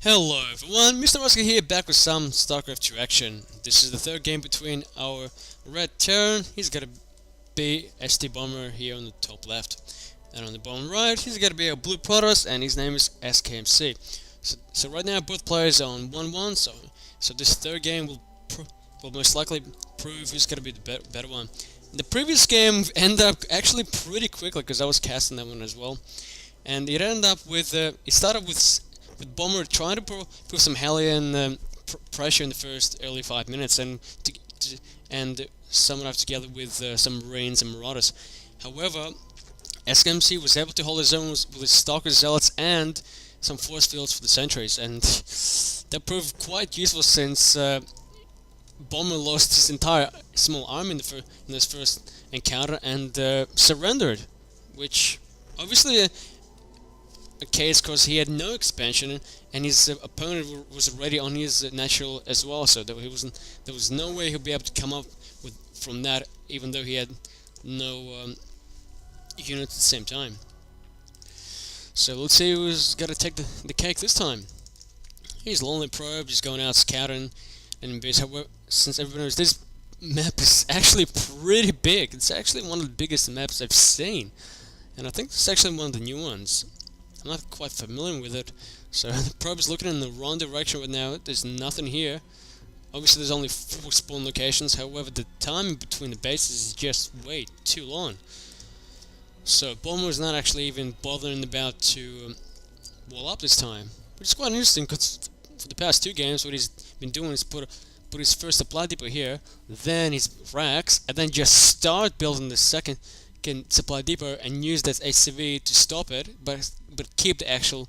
Hello everyone, Mr. Ruski here, back with some StarCraft 2 action. This is the third game between our Red Terran. He's gonna be ST Bomber here on the top left. And on the bottom right, he's gonna be a Blue Protoss, and his name is SKMC. So right now, both players are on 1-1, so this third game will most likely prove who's gonna be the better one. The previous game ended up actually pretty quickly, because I was casting that one as well. And it ended up with, it started with Bomber trying to put some Hellion pressure in the first early 5 minutes and sum it up together with some Marines and Marauders. However, SKMC was able to hold his own with his Stalker Zealots and some force fields for the sentries, and that proved quite useful since Bomber lost his entire small army in this first encounter and surrendered, which obviously a case because he had no expansion and his opponent was already on his natural as well, so there was no way he'd be able to come up from that, even though he had no units at the same time. So let's see who's gonna take the cake this time. He's Lonely Probe, just going out scouting and base. However, since everyone knows this map is actually pretty big, it's actually one of the biggest maps I've seen, and I think it's actually one of the new ones. I'm not quite familiar with it, so the probe is looking in the wrong direction right now. There's nothing here. Obviously there's only 4 spawn locations, however the time between the bases is just way too long. So Bomber is not actually even bothering about to wall up this time, which is quite interesting because for the past 2 games what he's been doing is put his first supply depot here, then his racks, and then just start building the second supply depot and use that ACV to stop it, but keep the actual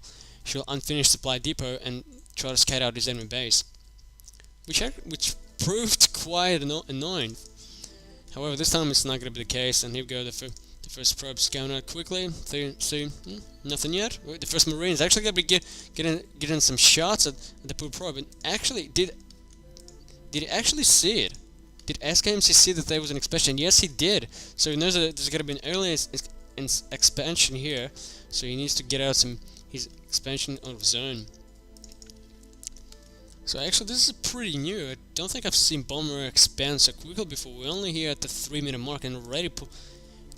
unfinished supply depot and try to scout out his enemy base, which proved quite annoying. However, this time it's not going to be the case, and here we go. The first probe's going out quickly. See, nothing yet. The first Marine's actually going to be getting some shots at the poor probe. And actually, did he actually see it? Did SKMC see that there was an expansion? Yes, he did. So he knows that there's going to be an early expansion here. So he needs to get out his expansion out of his own. So actually, this is pretty new. I don't think I've seen Bomber expand so quickly before. We're only here at the 3-minute mark and already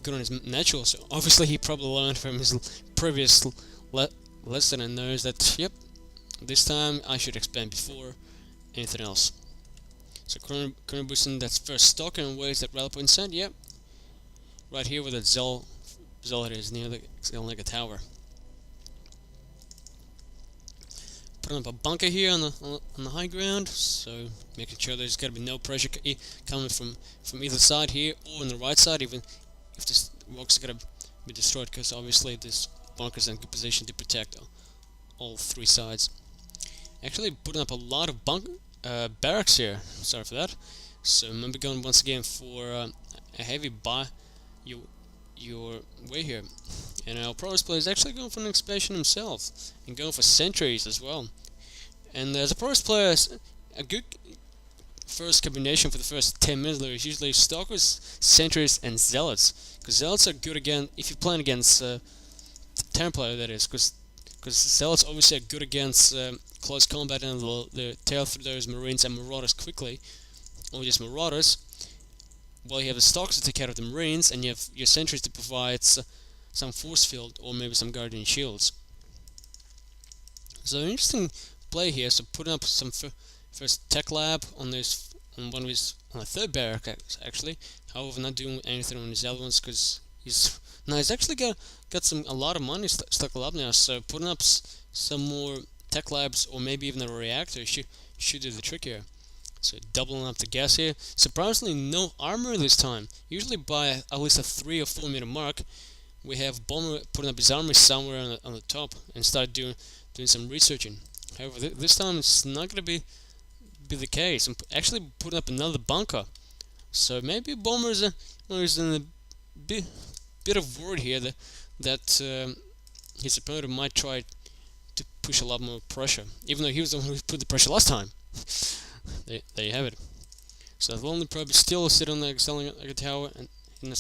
good on his natural. So obviously, he probably learned from his previous lesson and knows that, yep, this time I should expand before anything else. So current boosting that's first Stalker and ways that rally point sent, yep. Right here where that Zealot is, near the tower. Putting up a bunker here on the high ground, so making sure there's gotta be no pressure coming from either side here or on the right side, even if this rock's gotta be destroyed, because obviously this bunker's in good position to protect all 3 sides. Actually putting up a lot of barracks here, sorry for that. So remember going once again for a heavy buy your way here. And our Protoss player is actually going for an expansion himself and going for sentries as well. And as a Protoss player, a good first combination for the first 10 minutes is usually Stalkers, sentries, and Zealots. Because Zealots are good again if you're playing against Terran player, that is, because Zealots obviously are good against close combat and they'll tear through those Marines and Marauders quickly, or just Marauders. Well, you have the Stalkers to take out of the Marines, and you have your sentries to provide some force field or maybe some guardian shields. So an interesting play here. So putting up some first tech lab on a 3rd barrack actually. However, not doing anything on his other ones because he's actually got a lot of money stuck up now. So putting up some more tech labs or maybe even a reactor should do the trick here. So doubling up the gas here. Surprisingly, no armor this time. Usually by at least a 3 or 4 minute mark, we have Bomber putting up his armor somewhere on the top and start doing some researching. However, this time it's not going to be the case. I'm actually putting up another bunker. So maybe Bomber is in a bit of worry here that his opponent might try to push a lot more pressure, even though he was the one who put the pressure last time. There you have it. So the Lonely Probe is still sitting there selling like a tower, and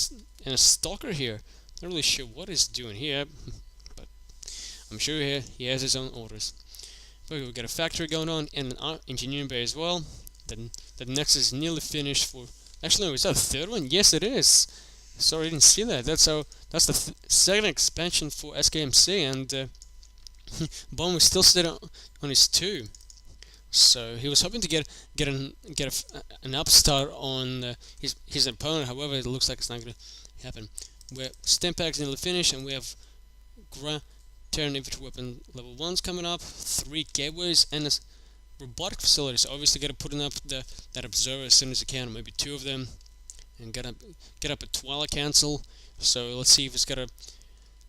a Stalker here. Not really sure what he's doing here, but I'm sure he has his own orders. We've got a factory going on and an engineering bay as well. Then the next is nearly finished for. Actually, no, is that the third one? Yes, it is. Sorry, I didn't see that. That's the second expansion for SKMC, and Bomber still stayed on his 2. So he was hoping to get an upstart on his opponent. However, it looks like it's not going to happen. Where Stimpak's nearly finished, and we have Terran infantry weapon level 1s coming up, 3 gateways, and a robotic facility. So obviously, got to put up that observer as soon as you can, maybe 2 of them, and get up a Twilight Council. So let's see if it's got to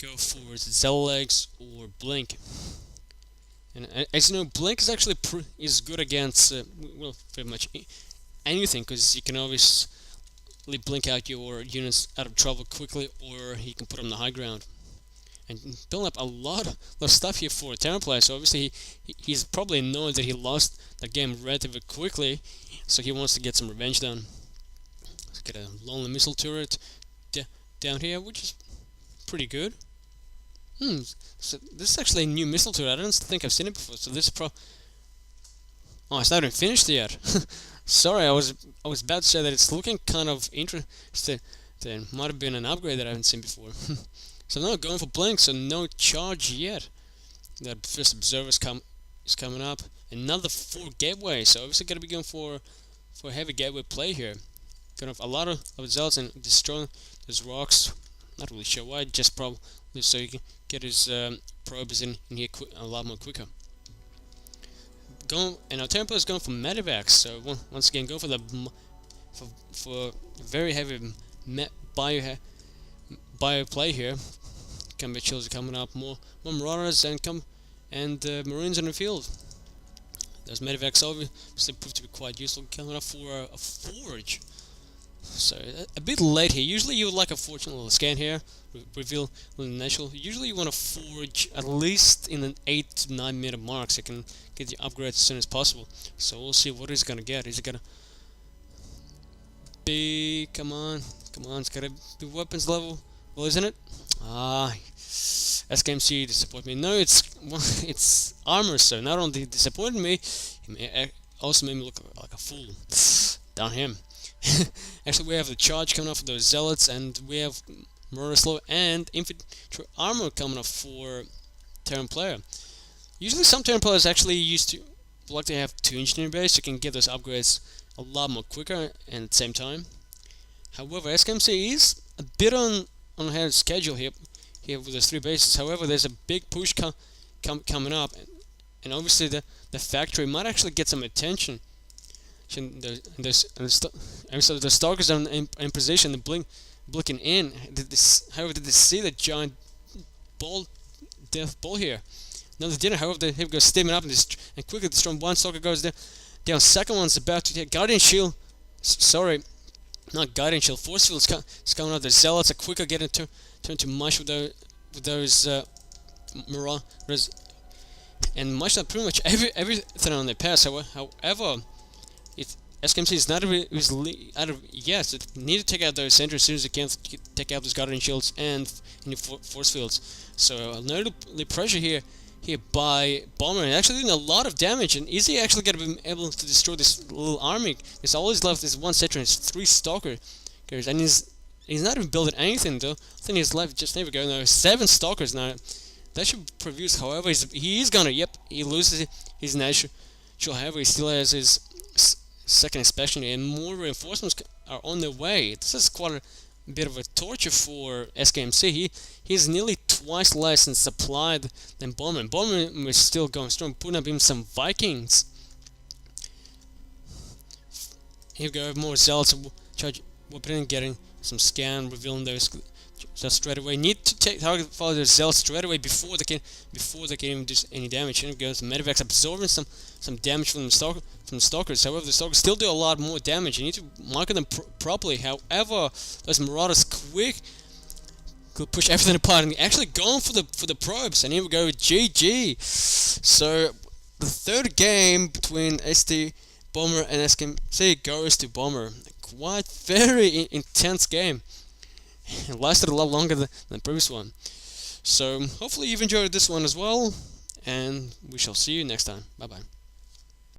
go for Zell legs or Blink. And as you know, Blink is actually is good against well, pretty much anything, because you can obviously blink out your units out of trouble quickly, or you can put them on the high ground. And building up a lot of stuff here for a Terran player. So obviously he's probably annoyed that he lost that game relatively quickly, so he wants to get some revenge done. Let's get a lonely missile turret down here, which is pretty good. So this is actually a new missile turret. I don't think I've seen it before. So this is oh, it's not even finished yet. Sorry, I was about to say that it's looking kind of interesting. There might have been an upgrade that I haven't seen before. So now going for Blink, so no charge yet. The first observer is coming up. Another 4 gateways. So obviously going to be going for heavy gateway play here. Gonna have a lot of results and destroying those rocks. Not really sure why, just probably so you can get his probes in here a lot more quicker. And our Terran player is going for Medivacs, so once again go for the for very heavy bio play here. Combat shields are coming up, more Marauders and Marines in the field. Those Medivacs obviously proved to be quite useful, coming up for a Forge. So a bit late here. Usually you would like a fortune little scan here, reveal little initial. Usually you want to forge at least in an 8 to 9 minute mark, so you can get the upgrade as soon as possible. So we'll see what he's gonna get. Is it gonna be? Come on, it's gotta be weapons level. Well, isn't it? SKMC disappointed me. No, it's armor. So not only disappointed me, it also made me look like a fool. Down him. Actually, we have the charge coming off of those zealots, and we have Marauder slow and infantry armor coming off for Terran player. Usually, some Terran players actually used to like to have 2 engineering bays, so you can get those upgrades a lot more quicker and at the same time. However, SKMC is a bit on ahead of schedule here with those 3 bases. However, there's a big push coming up, and obviously the factory might actually get some attention. So the stalkers are in position, the blinking in. However, did they see the giant death ball here? No, they didn't. However, they go steaming up and quickly destroying one stalker goes down. Second one's about to hit Guardian Shield. Sorry, not Guardian Shield. Force Field is coming out. The Zealots are quicker getting turned to mush with those Marauders, and much of pretty much everything on their pass. However, SKMC is not out of yes, it need to take out those centers as soon as it can. Take out those Guardian Shields and force fields. So notably pressure here by Bomber, and actually doing a lot of damage. And is he actually going to be able to destroy this little army? There's all he's left is 1 sentry and 3 stalkers, and he's not even building anything though. I think he's left just never go now 7 stalkers now. That should produce. However, he loses his natural. However, he still has his second inspection, and more reinforcements are on their way. This is quite a bit of a torture for SKMC. He's nearly twice less in supply than Bomber. Bomber is still going strong, putting up even some Vikings. Here we go, more Zealots charge weapon, getting some scan, revealing those. So straight away, need to target follow the Zealots straight away before they can even do any damage. Here goes the Medivacs absorbing some damage from the stalkers. However, the stalkers still do a lot more damage. You need to market them properly. However, those Marauders could push everything apart and actually going for the probes. And here we go, GG. So the third game between ST Bomber and SKMC goes to Bomber. Quite very intense game. It lasted a lot longer than the previous one. So hopefully you've enjoyed this one as well. and we shall see you next time. Bye bye.